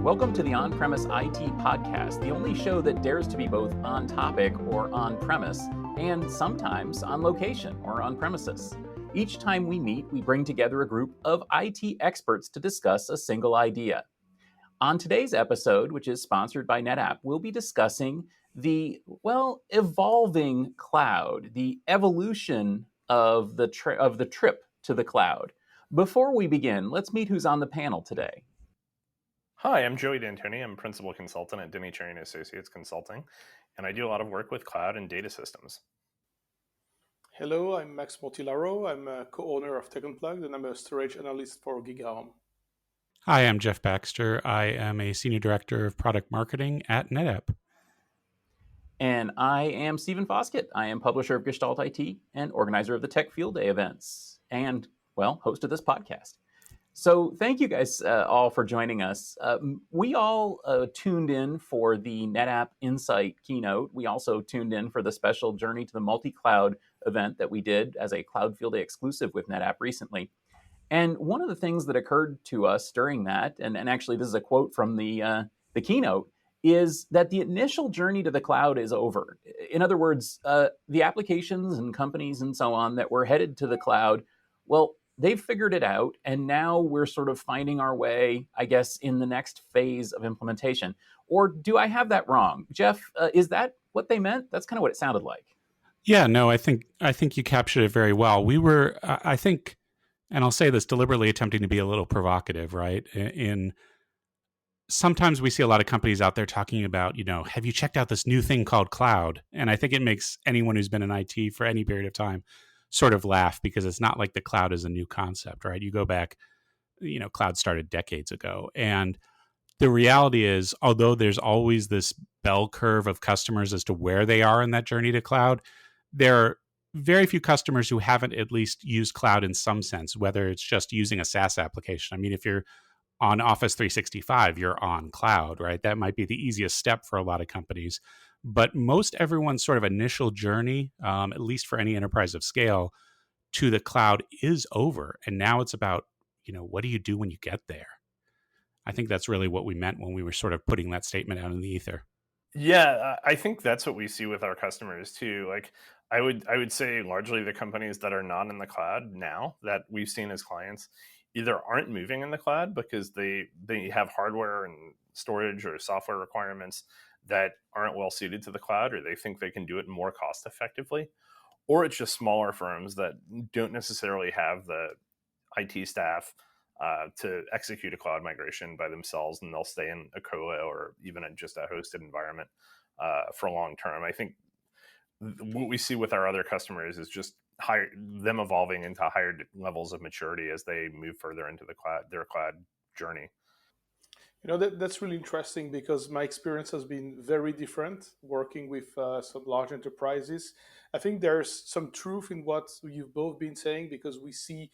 Welcome to the On-Premise IT Podcast, the only show that dares to be both on topic or on premise, and sometimes on location or on premises. Each time we meet, we bring together a group of IT experts to discuss a single idea. On today's episode, which is sponsored by NetApp, we'll be discussing the, evolving cloud, the evolution of the trip to the cloud. Before we begin, let's meet who's on the panel today. Hi, I'm Joey D'Antoni. I'm Principal Consultant at D'Antoni and Associates Consulting, and I do a lot of work with cloud and data systems. Hello, I'm Max Mortillaro. I'm a co-owner of Tech Unplugged, and I'm a storage analyst for GigaOM. Hi, I'm Jeff Baxter. I am a Senior Director of Product Marketing at NetApp. And I am Stephen Foskett. I am publisher of Gestalt IT and organizer of the Tech Field Day events and, host of this podcast. So thank you guys all for joining us. We all tuned in for the NetApp Insight keynote. We also tuned in for the special Journey to the Multi-Cloud event that we did as a Cloud Field Day exclusive with NetApp recently. And one of the things that occurred to us during that, and actually this is a quote from the keynote, is that the initial journey to the cloud is over. In other words, the applications and companies and so on that were headed to the cloud, they've figured it out, and now we're sort of finding our way, I guess, in the next phase of implementation. Or do I have that wrong? Jeff, is that what they meant? That's kind of what it sounded like. Yeah, no, I think you captured it very well. We were, I think, and I'll say this deliberately, attempting to be a little provocative, right? In sometimes we see a lot of companies out there talking about, have you checked out this new thing called cloud? And I think it makes anyone who's been in IT for any period of time sort of laugh, because it's not like the cloud is a new concept, right? You go back, cloud started decades ago. And the reality is, although there's always this bell curve of customers as to where they are in that journey to cloud, there are very few customers who haven't at least used cloud in some sense, whether it's just using a SaaS application. I mean, if you're on Office 365, you're on cloud, right? That might be the easiest step for a lot of companies. But most everyone's sort of initial journey, at least for any enterprise of scale, to the cloud is over. And now it's about, what do you do when you get there? I think that's really what we meant when we were sort of putting that statement out in the ether. Yeah, I think that's what we see with our customers too. Like I would say largely the companies that are not in the cloud now that we've seen as clients either aren't moving in the cloud because they have hardware and storage or software requirements that aren't well suited to the cloud, or they think they can do it more cost effectively, or it's just smaller firms that don't necessarily have the IT staff to execute a cloud migration by themselves, and they'll stay in a colo or even just a hosted environment for long term. I think what we see with our other customers is just them evolving into higher levels of maturity as they move further into their cloud journey. That's really interesting, because my experience has been very different working with some large enterprises. I think there's some truth in what you've both been saying, because we see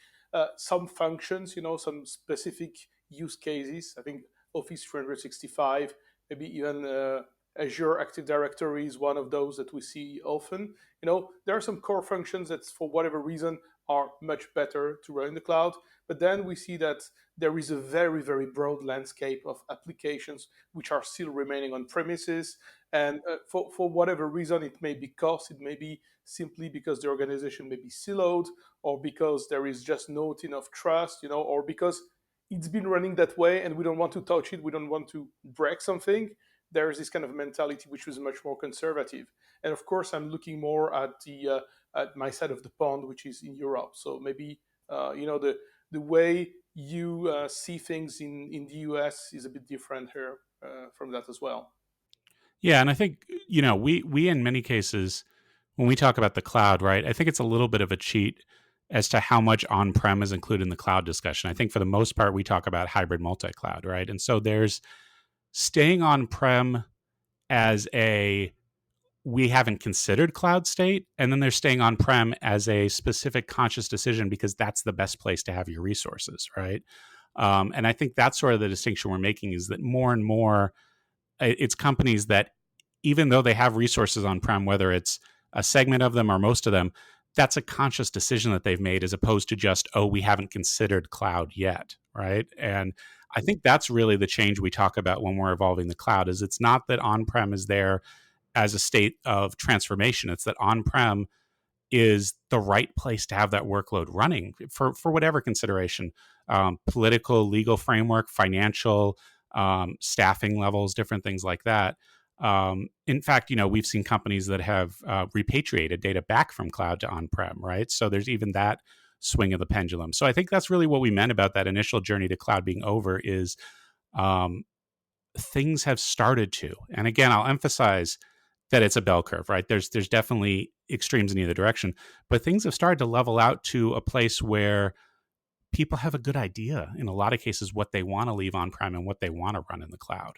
some functions, some specific use cases. I think Office 365, maybe even Azure Active Directory is one of those that we see often. There are some core functions that, for whatever reason, are much better to run in the cloud. But then we see that there is a very, very broad landscape of applications which are still remaining on premises. And for whatever reason, it may be cost, it may be simply because the organization may be siloed, or because there is just not enough trust, or because it's been running that way and we don't want to touch it, we don't want to break something. There's this kind of mentality which is much more conservative. And of course, I'm looking more at at my side of the pond, which is in Europe. So maybe the way you see things in the US is a bit different here from that as well. Yeah, and I think we in many cases, when we talk about the cloud, right, I think it's a little bit of a cheat as to how much on-prem is included in the cloud discussion. I think for the most part, we talk about hybrid multi-cloud, right? And so there's staying on-prem as we haven't considered cloud state, and then they're staying on-prem as a specific conscious decision because that's the best place to have your resources, right? And I think that's sort of the distinction we're making, is that more and more it's companies that, even though they have resources on-prem, whether it's a segment of them or most of them, that's a conscious decision that they've made, as opposed to just, we haven't considered cloud yet, right? And I think that's really the change we talk about when we're evolving the cloud. Is it's not that on-prem is there as a state of transformation. It's that on-prem is the right place to have that workload running for whatever consideration, political, legal framework, financial, staffing levels, different things like that. In fact, we've seen companies that have repatriated data back from cloud to on-prem, right? So there's even that swing of the pendulum. So I think that's really what we meant about that initial journey to cloud being over is things have started to. And again, I'll emphasize that it's a bell curve, right? There's definitely extremes in either direction, but things have started to level out to a place where people have a good idea in a lot of cases what they want to leave on-prem and what they want to run in the cloud.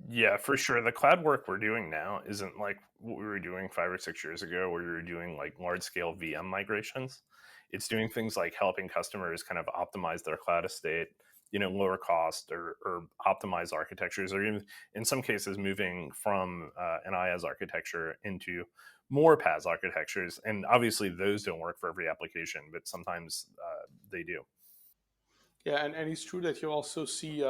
Yeah, for sure. The cloud work we're doing now isn't like what we were doing 5 or 6 years ago, where we were doing like large scale VM migrations. It's doing things like helping customers kind of optimize their cloud estate, lower cost or optimize architectures, or even in some cases moving from an IaaS architecture into more PaaS architectures. And obviously those don't work for every application, but sometimes they do. Yeah, and it's true that you also see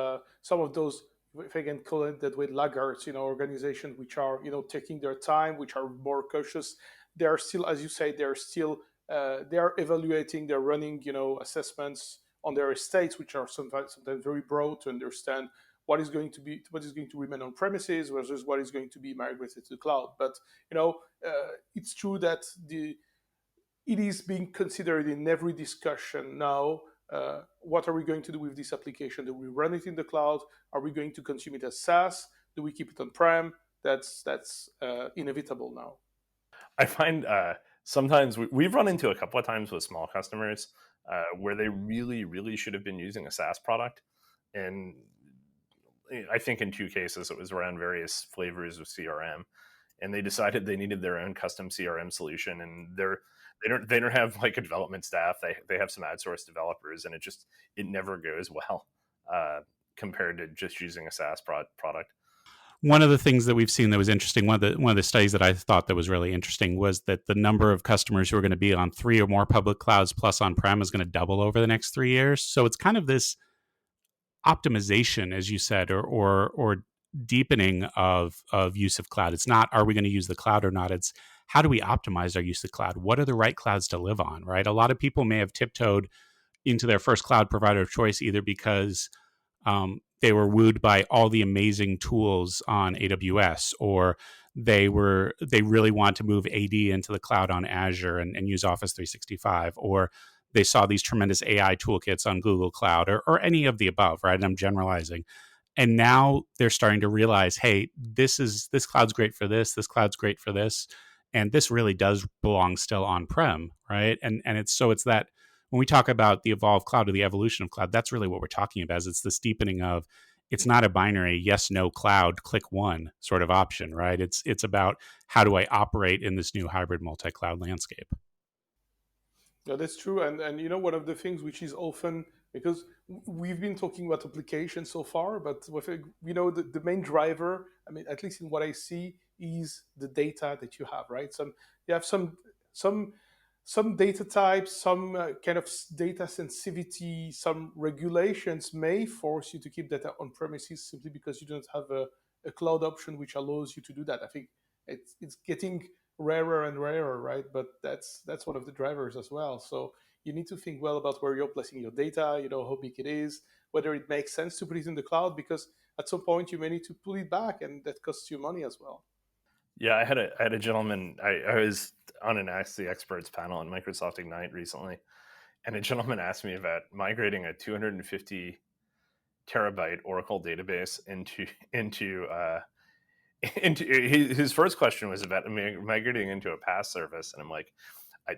some of those, if I can call it that way, laggards, organizations which are, taking their time, which are more cautious. They are still, as you say, they are evaluating, they're running, assessments on their estates, which are sometimes very broad to understand what is going to remain on premises versus what is going to be migrated to the cloud. But it's true that it is being considered in every discussion now. What are we going to do with this application? Do we run it in the cloud? Are we going to consume it as SaaS? Do we keep it on-prem? That's inevitable now. I find sometimes we've run into a couple of times with small customers where they really, really should have been using a SaaS product. And I think in 2 cases, it was around various flavors of CRM. And they decided they needed their own custom CRM solution. And they don't have like a development staff. They have some outsourced developers, and it never goes well compared to just using a SaaS product. One of the things that we've seen that was interesting, one of the studies that I thought that was really interesting was that the number of customers who are going to be on 3 or more public clouds plus on-prem is going to double over the next 3 years. So it's kind of this optimization, as you said, or deepening of use of cloud. It's not, are we going to use the cloud or not? It's, how do we optimize our use of cloud? What are the right clouds to live on, right? A lot of people may have tiptoed into their first cloud provider of choice either because they were wooed by all the amazing tools on AWS, or they really want to move AD into the cloud on Azure and use Office 365, or they saw these tremendous AI toolkits on Google Cloud, or any of the above, right? And I'm generalizing. And now they're starting to realize, hey, this cloud's great for this cloud's great for this, and this really does belong still on-prem, right? And it's that when we talk about the evolved cloud or the evolution of cloud, that's really what we're talking about. Is it's this deepening of, it's not a binary yes, no cloud, click one sort of option, right? It's about, how do I operate in this new hybrid multi-cloud landscape? Yeah, that's true. And one of the things which is often, because we've been talking about applications so far, but the main driver, I mean, at least in what I see, is the data that you have, right? You have some data types, some kind of data sensitivity, some regulations may force you to keep data on premises simply because you don't have a cloud option which allows you to do that. I think it's getting rarer and rarer, right? But that's one of the drivers as well. So you need to think well about where you're placing your data, how big it is, whether it makes sense to put it in the cloud, because at some point you may need to pull it back, and that costs you money as well. Yeah, I had a gentleman. I was on an Ask the Experts panel in Microsoft Ignite recently, and a gentleman asked me about migrating a 250 terabyte Oracle database into his first question was about migrating into a PaaS service, and I'm like,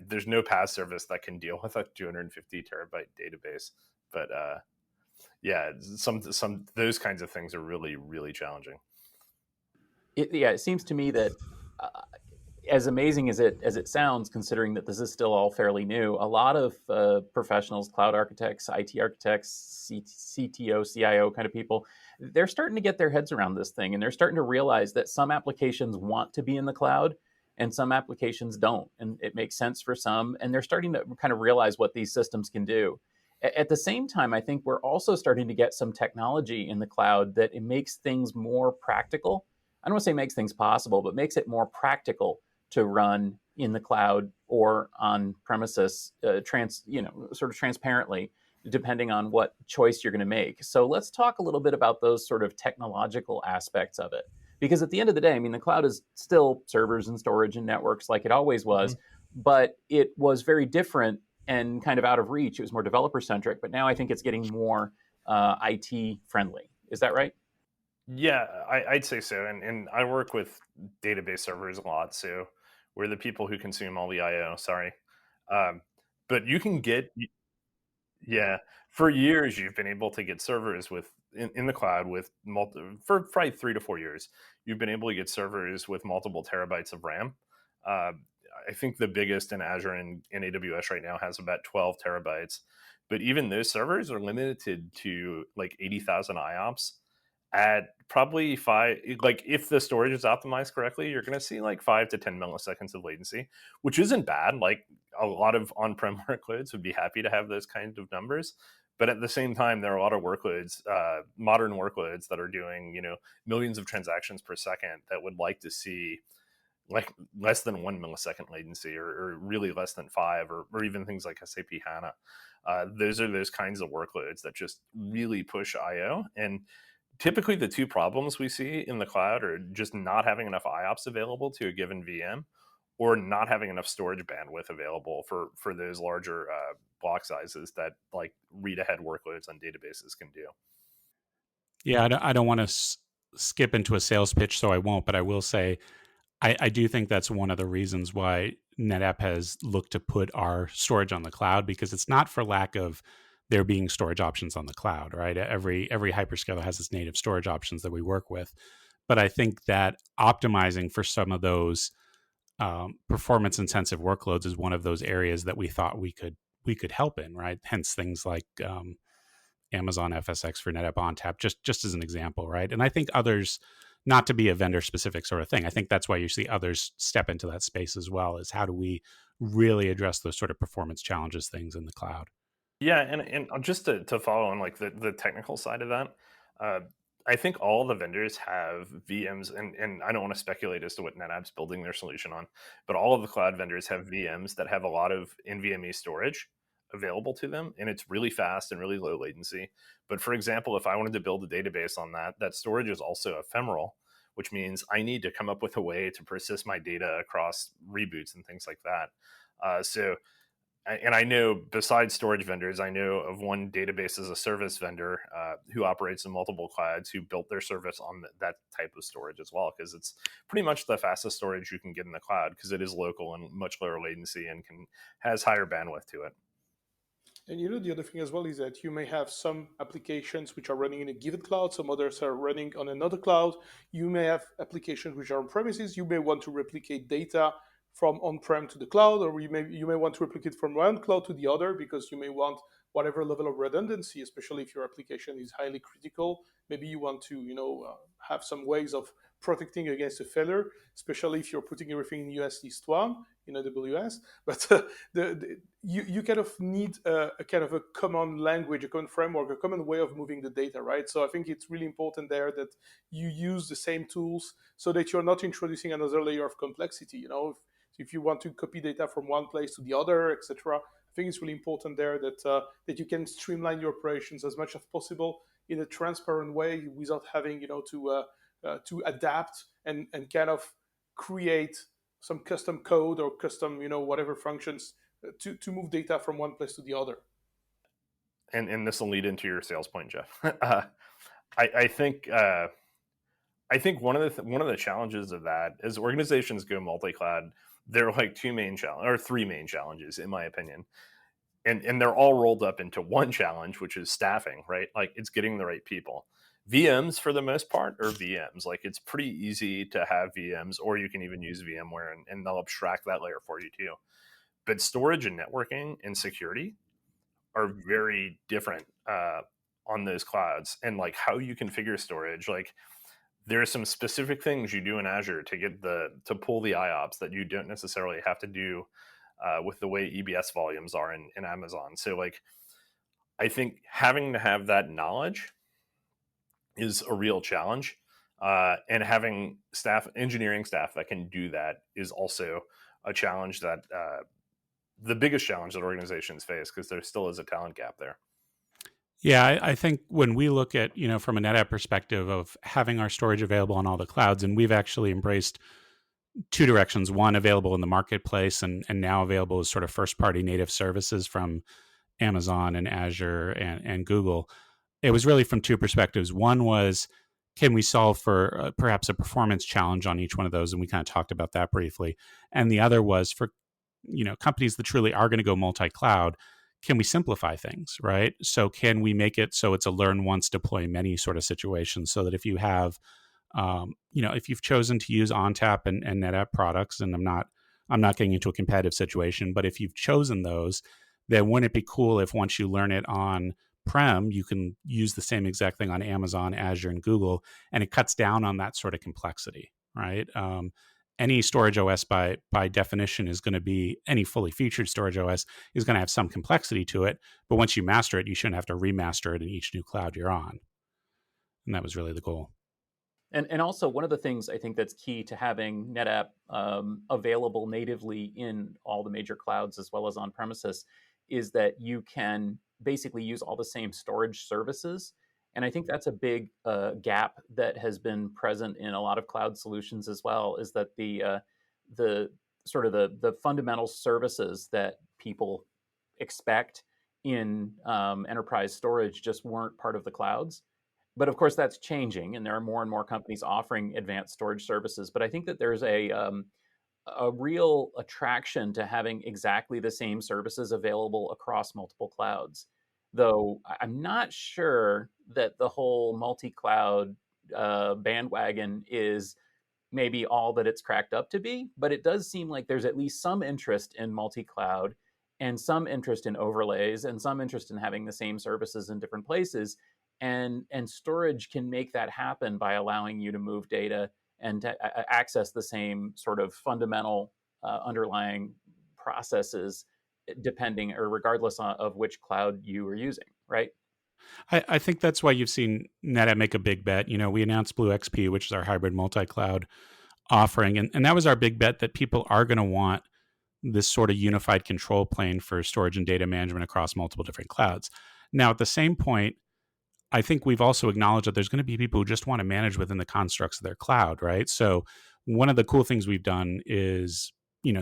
there's no PaaS service that can deal with a 250 terabyte database. But yeah, some those kinds of things are really, really challenging. It seems to me that as amazing as it sounds, considering that this is still all fairly new, a lot of professionals, cloud architects, IT architects, CTO, CIO kind of people, they're starting to get their heads around this thing, and they're starting to realize that some applications want to be in the cloud and some applications don't. And it makes sense for some, and they're starting to kind of realize what these systems can do. At the same time, I think we're also starting to get some technology in the cloud that it makes things more practical. I don't want to say makes things possible, but makes it more practical to run in the cloud or on premises, sort of transparently, depending on what choice you're going to make. So let's talk a little bit about those sort of technological aspects of it. Because at the end of the day, I mean, the cloud is still servers and storage and networks like it always was, but it was very different and kind of out of reach. It was more developer centric, but now I think it's getting more IT friendly. Is that right? Yeah, I'd say so. And I work with database servers a lot, so we're the people who consume all the I/O. Sorry, but you can get, yeah, for years you've been able to get servers with in the cloud with for probably 3 to 4 years. You've been able to get servers with multiple terabytes of RAM. Uh, I think the biggest in Azure and in AWS right now has about 12 terabytes, but even those servers are limited to like 80,000 IOPS at probably five. Like if the storage is optimized correctly, you're going to see like 5 to 10 milliseconds of latency, which isn't bad. Like a lot of on-prem workloads would be happy to have those kinds of numbers, but at the same time there are a lot of workloads, modern workloads that are doing millions of transactions per second that would like to see like less than 1 millisecond latency, or really less than 5, or even things like SAP HANA. Those are those kinds of workloads that just really push IO. And typically the two problems we see in the cloud are just not having enough IOPS available to a given VM, or not having enough storage bandwidth available for those larger block sizes that like read ahead workloads on databases can do. Yeah, I don't want to skip into a sales pitch, so I won't, but I will say I do think that's one of the reasons why NetApp has looked to put our storage on the cloud, because it's not for lack of there being storage options on the cloud, right? Every hyperscaler has its native storage options that we work with. But I think that optimizing for some of those performance intensive workloads is one of those areas that we thought we could help in, right? Hence things like Amazon FSx for NetApp ONTAP, just as an example, right? And I think others, not to be a vendor specific sort of thing, I think that's why you see others step into that space as well, is how do we really address those sort of performance challenges things in the cloud. Yeah, and just to follow on like the technical side of that, uh, I think all the vendors have VMs, and I don't want to speculate as to what NetApp's building their solution on, but all of the cloud vendors have VMs that have a lot of NVMe storage available to them, and it's really fast and really low latency. But for example, if I wanted to build a database on that storage is also ephemeral, which means I need to come up with a way to persist my data across reboots and things like that. And I know, besides storage vendors, I know of one database as a service vendor who operates in multiple clouds, who built their service on that type of storage as well, because it's pretty much the fastest storage you can get in the cloud, because it is local and much lower latency and has higher bandwidth to it. And the other thing as well is that you may have some applications which are running in a given cloud, some others are running on another cloud. You may have applications which are on premises. You may want to replicate data from on-prem to the cloud, or you may want to replicate from one cloud to the other, because you may want whatever level of redundancy, especially if your application is highly critical. Maybe you want to have some ways of protecting against a failure, especially if you're putting everything in US East 1 in AWS. But you kind of need a kind of a common language, a common framework, a common way of moving the data, right? So I think it's really important there that you use the same tools so that you're not introducing another layer of complexity. If you want to copy data from one place to the other, etc., I think it's really important there that you can streamline your operations as much as possible in a transparent way, without having to adapt and kind of create some custom code or custom whatever functions to move data from one place to the other. And this will lead into your sales point, Jeff. I think one of the challenges of that, as organizations go multi-cloud, there are like three main challenges, in my opinion. And they're all rolled up into one challenge, which is staffing, right? Like, it's getting the right people. VMs, for the most part, are VMs. Like, it's pretty easy to have VMs, or you can even use VMware and they'll abstract that layer for you too. But storage and networking and security are very different on those clouds. And like how you configure storage, like there are some specific things you do in Azure to pull the IOPS that you don't necessarily have to do with the way EBS volumes are in Amazon. So like, I think having to have that knowledge is a real challenge. And having engineering staff that can do that is also a challenge that the biggest challenge that organizations face, because there still is a talent gap there. Yeah, I think when we look at, from a NetApp perspective of having our storage available on all the clouds, and we've actually embraced two directions, one available in the marketplace and now available as sort of first-party native services from Amazon and Azure and Google. It was really from two perspectives. One was, can we solve for perhaps a performance challenge on each one of those? And we kind of talked about that briefly. And the other was for, companies that truly are going to go multi-cloud, can we simplify things, right? So can we make it so it's a learn once, deploy many sort of situation, so that if you have, if you've chosen to use ONTAP and NetApp products, and I'm not getting into a competitive situation, but if you've chosen those, then wouldn't it be cool if once you learn it on prem, you can use the same exact thing on Amazon, Azure, and Google, and it cuts down on that sort of complexity, right? Any storage OS by definition is going to be, any fully featured storage OS is going to have some complexity to it, but once you master it, you shouldn't have to remaster it in each new cloud you're on. And that was really the goal. And also, one of the things I think that's key to having NetApp available natively in all the major clouds as well as on premises is that you can basically use all the same storage services. And I think that's a big gap that has been present in a lot of cloud solutions as well, is that the sort of the fundamental services that people expect in enterprise storage just weren't part of the clouds. But of course, that's changing, and there are more and more companies offering advanced storage services. But I think that there's a real attraction to having exactly the same services available across multiple clouds. Though I'm not sure that the whole multi-cloud bandwagon is maybe all that it's cracked up to be, but it does seem like there's at least some interest in multi-cloud and some interest in overlays and some interest in having the same services in different places. And storage can make that happen by allowing you to move data and to access the same sort of fundamental underlying processes, depending or regardless of which cloud you are using, right? I think that's why you've seen NetApp make a big bet. We announced Blue XP, which is our hybrid multi-cloud offering. And that was our big bet, that people are going to want this sort of unified control plane for storage and data management across multiple different clouds. Now, at the same point, I think we've also acknowledged that there's going to be people who just want to manage within the constructs of their cloud, right? So one of the cool things we've done is,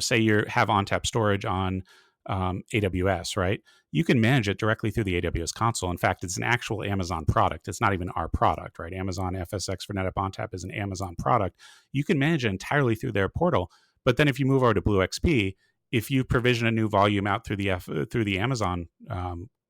say you have ONTAP storage on AWS, right? You can manage it directly through the AWS console. In fact, it's an actual Amazon product. It's not even our product, right? Amazon FSx for NetApp ONTAP is an Amazon product. You can manage it entirely through their portal. But then if you move over to Blue XP, if you provision a new volume out through the Amazon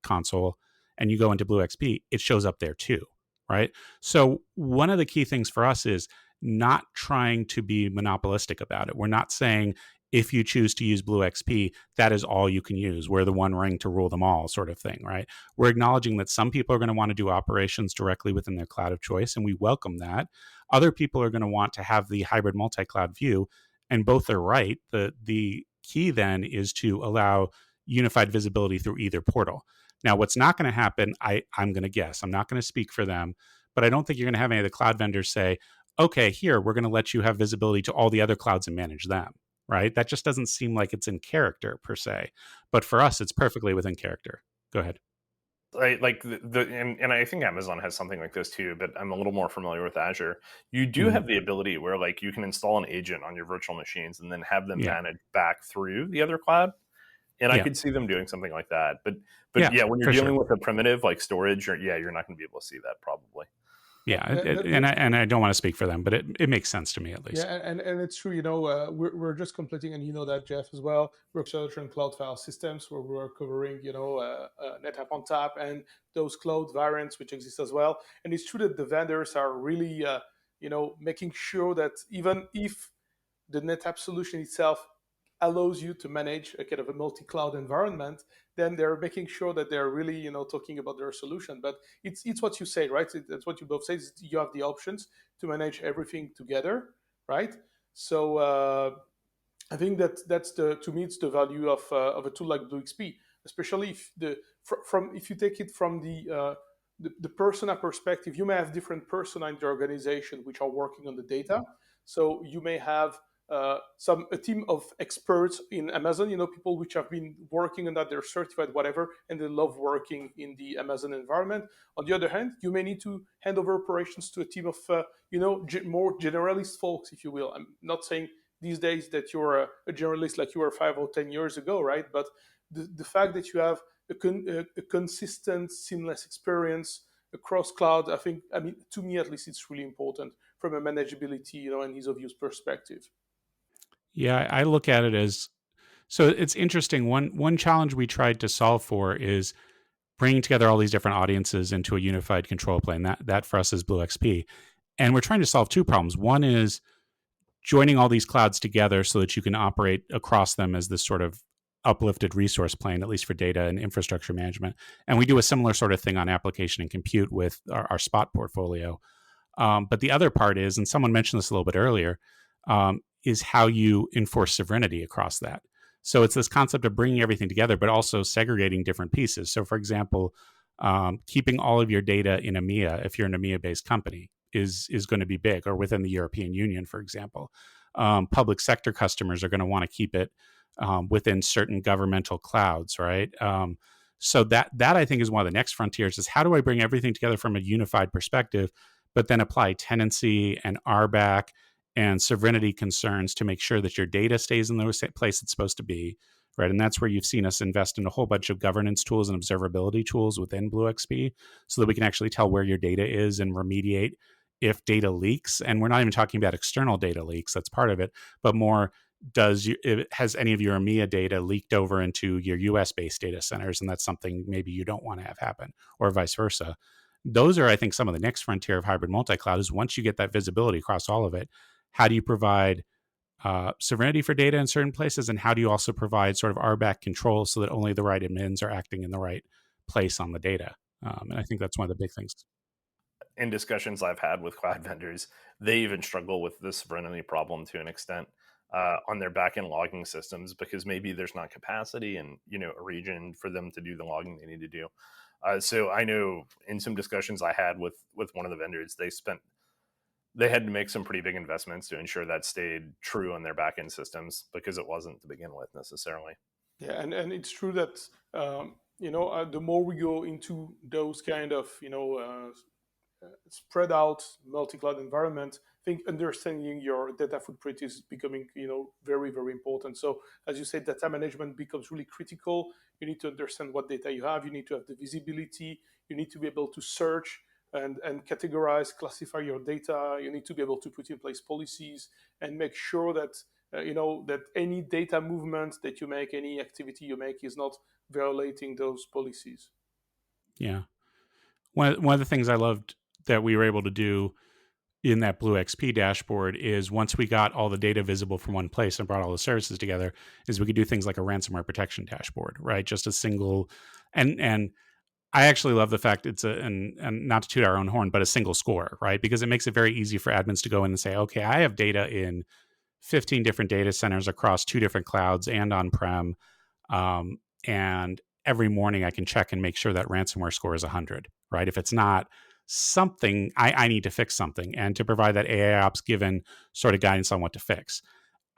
console, and you go into Blue XP, it shows up there too, right? So one of the key things for us is not trying to be monopolistic about it. We're not saying if you choose to use Blue XP, that is all you can use. We're the one ring to rule them all sort of thing, right? We're acknowledging that some people are going to want to do operations directly within their cloud of choice, and we welcome that. Other people are going to want to have the hybrid multi-cloud view, and both are right. The key then is to allow unified visibility through either portal. Now, what's not going to happen, I'm going to guess, I'm not going to speak for them, but I don't think you're going to have any of the cloud vendors say, okay, here, we're going to let you have visibility to all the other clouds and manage them, right? That just doesn't seem like it's in character per se. But for us, it's perfectly within character. Go ahead. And I think Amazon has something like this too, but I'm a little more familiar with Azure. You do have the ability where you can install an agent on your virtual machines and then have them managed back through the other cloud. And I could see them doing something like that. But when you're dealing with a primitive like storage, you're not going to be able to see that probably. Yeah, and I don't want to speak for them, but it makes sense to me at least. Yeah, and it's true. We're just completing, and that, Jeff, as well, Workloads and Cloud File Systems, where we're covering NetApp ONTAP and those cloud variants which exist as well. And it's true that the vendors are really making sure that even if the NetApp solution itself allows you to manage a kind of a multi-cloud environment, then they're making sure that they're really, talking about their solution. But it's what you say, right? That's what you both say. Is you have the options to manage everything together, right? So I think that's to me, it's the value of a tool like Blue XP. especially if if you take it from the persona perspective. You may have different persona in the organization which are working on the data. So you may have a team of experts in Amazon, people which have been working on that, they're certified, whatever, and they love working in the Amazon environment. On the other hand, you may need to hand over operations to a team of, more generalist folks, if you will. I'm not saying these days that you're a generalist like you were 5 or 10 years ago, right? But the fact that you have a consistent, seamless experience across cloud, to me at least, it's really important from a manageability, and ease of use perspective. Yeah, I look at it as, so it's interesting. One challenge we tried to solve for is bringing together all these different audiences into a unified control plane. That for us is Blue XP. And we're trying to solve two problems. One is joining all these clouds together so that you can operate across them as this sort of uplifted resource plane, at least for data and infrastructure management. And we do a similar sort of thing on application and compute with our Spot portfolio. But the other part is, and someone mentioned this a little bit earlier, is how you enforce sovereignty across that. So it's this concept of bringing everything together, but also segregating different pieces. So, for example, keeping all of your data in EMEA, if you're an EMEA-based company, is going to be big, or within the European Union, for example. Public sector customers are going to want to keep it within certain governmental clouds, right? So that I think is one of the next frontiers, is how do I bring everything together from a unified perspective, but then apply tenancy and RBAC and sovereignty concerns to make sure that your data stays in the place it's supposed to be, right? And that's where you've seen us invest in a whole bunch of governance tools and observability tools within Blue XP, so that we can actually tell where your data is and remediate if data leaks. And we're not even talking about external data leaks, that's part of it, but more, has any of your EMEA data leaked over into your US-based data centers? And that's something maybe you don't want to have happen, or vice versa. Those are, I think, some of the next frontier of hybrid multi-cloud, is once you get that visibility across all of it, how do you provide sovereignty for data in certain places? And how do you also provide sort of RBAC control so that only the right admins are acting in the right place on the data? And I think that's one of the big things. In discussions I've had with cloud vendors, they even struggle with the sovereignty problem to an extent on their backend logging systems, because maybe there's not capacity in a region for them to do the logging they need to do. So I know in some discussions I had with one of the vendors, they had to make some pretty big investments to ensure that stayed true on their backend systems, because it wasn't to begin with necessarily. Yeah, and it's true that the more we go into those kind of spread out multi-cloud environment, I think understanding your data footprint is becoming very, very important. So as you said, data management becomes really critical. You need to understand what data you have. You need to have the visibility. You need to be able to search and categorize, classify your data. You need to be able to put in place policies and make sure that that any data movement that you make, any activity you make, is not violating those policies. Yeah. One of the things I loved that we were able to do in that Blue XP dashboard is, once we got all the data visible from one place and brought all the services together, is we could do things like a ransomware protection dashboard, right? Just a single, and I actually love the fact it's and not to toot our own horn, but a single score, right? Because it makes it very easy for admins to go in and say, okay, I have data in 15 different data centers across 2 different clouds and on-prem. And every morning I can check and make sure that ransomware score is 100, right? If it's not, something, I need to fix something, and to provide that AIOps given sort of guidance on what to fix.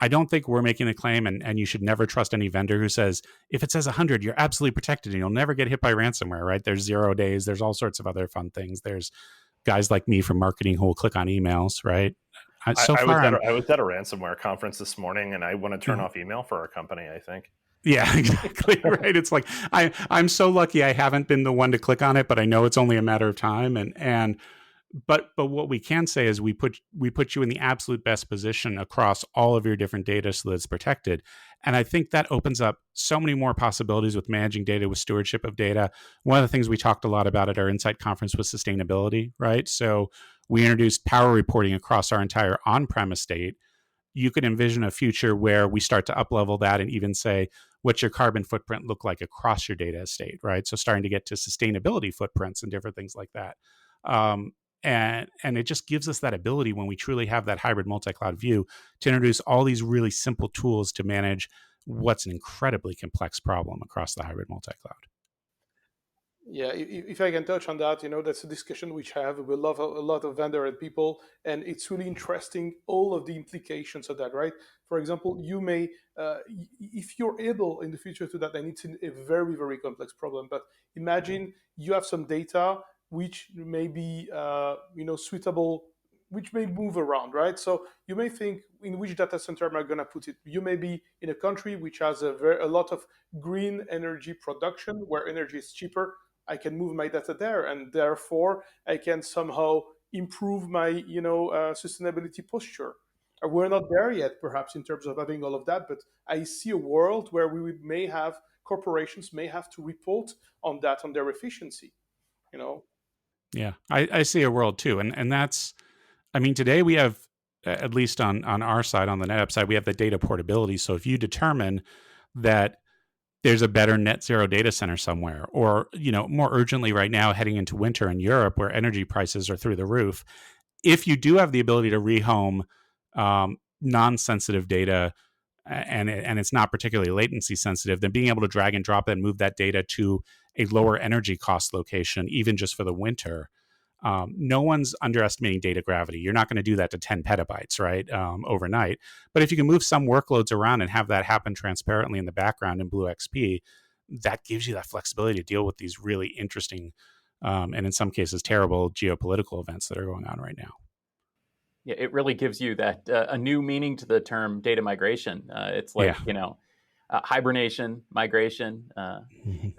I don't think we're making a claim, and you should never trust any vendor who says, if it says 100, you're absolutely protected and you'll never get hit by ransomware, right? There's 0 days. There's all sorts of other fun things. There's guys like me from marketing who will click on emails, right? I was at a ransomware conference this morning, and I want to turn off email for our company, I think. Yeah, exactly. Right. It's like, I'm so lucky I haven't been the one to click on it, but I know it's only a matter of time. But what we can say is we put you in the absolute best position across all of your different data so that it's protected. And I think that opens up so many more possibilities with managing data, with stewardship of data. One of the things we talked a lot about at our Insight conference was sustainability, right? So we introduced power reporting across our entire on-prem estate. You could envision a future where we start to up-level that and even say, what's your carbon footprint look like across your data estate, right? So starting to get to sustainability footprints and different things like that. And it just gives us that ability, when we truly have that hybrid multi-cloud view, to introduce all these really simple tools to manage what's an incredibly complex problem across the hybrid multi-cloud. Yeah, if I can touch on that, that's a discussion which I have with a lot of vendor and people, and it's really interesting, all of the implications of that, right? For example, you may, if you're able in the future to that, and it's a very, very complex problem, but imagine you have some data which may be, suitable, which may move around, right? So you may think, in which data center am I going to put it? You may be in a country which has a lot of green energy production, where energy is cheaper. I can move my data there, and therefore I can somehow improve my sustainability posture. We're not there yet, perhaps, in terms of having all of that, but I see a world where may have corporations may have to report on that, on their efficiency. Yeah, I see a world too, and that's, I mean, today we have, at least on our side, on the NetApp side, we have the data portability. So if you determine that there's a better net zero data center somewhere, or, more urgently right now, heading into winter in Europe where energy prices are through the roof, if you do have the ability to rehome non-sensitive data, and it's not particularly latency sensitive, then being able to drag and drop and move that data to a lower energy cost location, even just for the winter. No one's underestimating data gravity. You're not going to do that to 10 petabytes, right, overnight. But if you can move some workloads around and have that happen transparently in the background in BlueXP, that gives you that flexibility to deal with these really interesting and in some cases terrible geopolitical events that are going on right now. Yeah, it really gives you that a new meaning to the term data migration. It's like, hibernation, migration.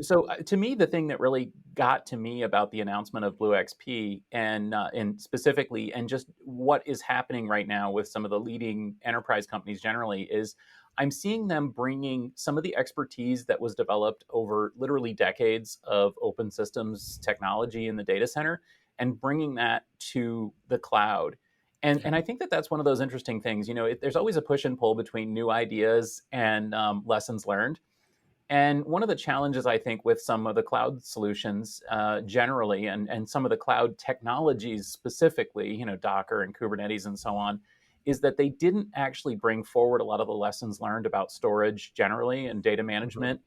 So to me, the thing that really got to me about the announcement of BlueXP and specifically, and just what is happening right now with some of the leading enterprise companies generally, is I'm seeing them bringing some of the expertise that was developed over literally decades of open systems technology in the data center and bringing that to the cloud. And I think that that's one of those interesting things. There's always a push and pull between new ideas and lessons learned. And one of the challenges, I think, with some of the cloud solutions generally, and some of the cloud technologies specifically, Docker and Kubernetes and so on, is that they didn't actually bring forward a lot of the lessons learned about storage generally and data management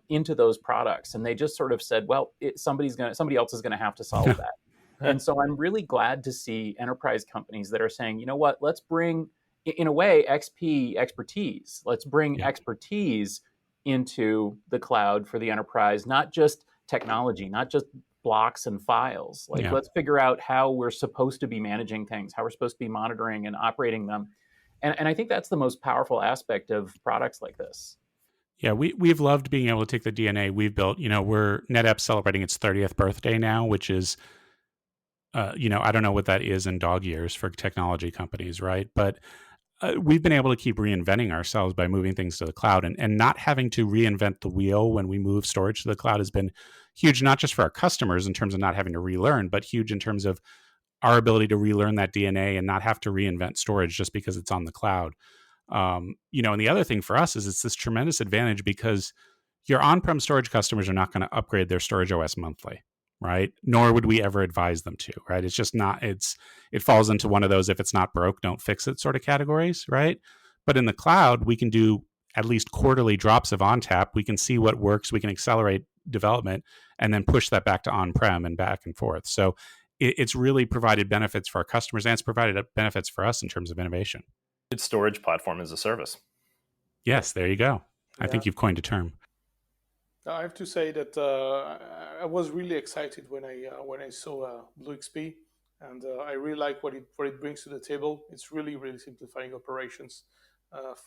into those products. And they just sort of said, well, somebody else is going to have to solve that. And so I'm really glad to see enterprise companies that are saying, you know what, let's bring, in a way, XP expertise. Let's bring expertise into the cloud for the enterprise, not just technology, not just blocks and files. Let's figure out how we're supposed to be managing things, how we're supposed to be monitoring and operating them. And I think that's the most powerful aspect of products like this. Yeah, we've loved being able to take the DNA we've built. We're NetApp celebrating its 30th birthday now, which is I don't know what that is in dog years for technology companies, right? But we've been able to keep reinventing ourselves by moving things to the cloud, and not having to reinvent the wheel when we move storage to the cloud has been huge, not just for our customers in terms of not having to relearn, but huge in terms of our ability to relearn that DNA and not have to reinvent storage just because it's on the cloud. And the other thing for us is it's this tremendous advantage because your on-prem storage customers are not going to upgrade their storage OS monthly. Right? Nor would we ever advise them to, right? It's just not, it falls into one of those, if it's not broke, don't fix it sort of categories, right? But in the cloud, we can do at least quarterly drops of ONTAP. We can see what works. We can accelerate development and then push that back to on-prem and back and forth. So it's really provided benefits for our customers, and it's provided benefits for us in terms of innovation. It's storage platform as a service. Yes, there you go. I think you've coined a term. I have to say that I was really excited when I saw BlueXP, and I really like what it brings to the table. It's really, really simplifying operations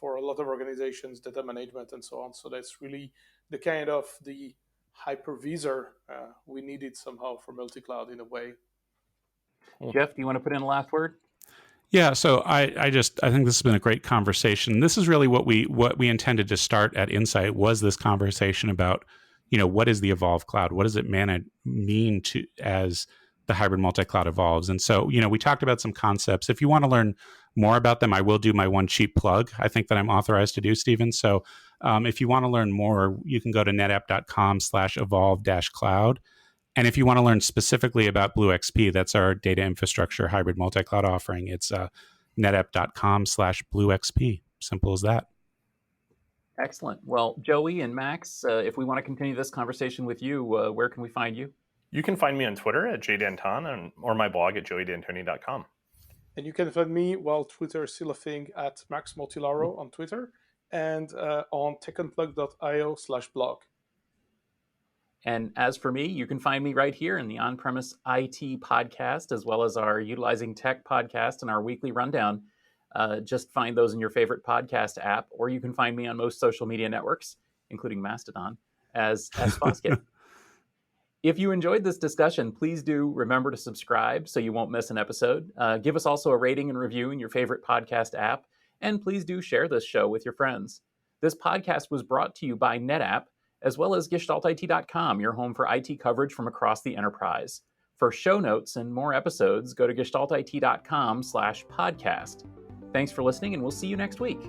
for a lot of organizations, data management, and so on. So that's really the kind of the hypervisor we needed somehow for multi-cloud in a way. Jeff, do you want to put in a last word? Yeah, so I think this has been a great conversation. This is really what we intended to start at Insight, was this conversation about, what is the evolved cloud? What does it mean to as the hybrid multi-cloud evolves? And so, we talked about some concepts. If you want to learn more about them, I will do my one cheap plug, I think, that I'm authorized to do, Stephen. So if you want to learn more, you can go to netapp.com/evolve-cloud. And if you want to learn specifically about BlueXP, that's our data infrastructure hybrid multi-cloud offering. It's netapp.com/BlueXP. Simple as that. Excellent. Well, Joey and Max, if we want to continue this conversation with you, where can we find you? You can find me on Twitter at jdanton or my blog at joeydantoni.com. And you can find me, while Twitter is still a thing, at Max Mortillaro on Twitter and on techunplug.io/blog. And as for me, you can find me right here in the On-Premise IT podcast, as well as our Utilizing Tech podcast and our weekly rundown. Just find those in your favorite podcast app, or you can find me on most social media networks, including Mastodon, as Foskett. If you enjoyed this discussion, please do remember to subscribe so you won't miss an episode. Give us also a rating and review in your favorite podcast app, and please do share this show with your friends. This podcast was brought to you by NetApp, as well as gestaltit.com, your home for IT coverage from across the enterprise. For show notes and more episodes, go to gestaltit.com/podcast. Thanks for listening, and we'll see you next week.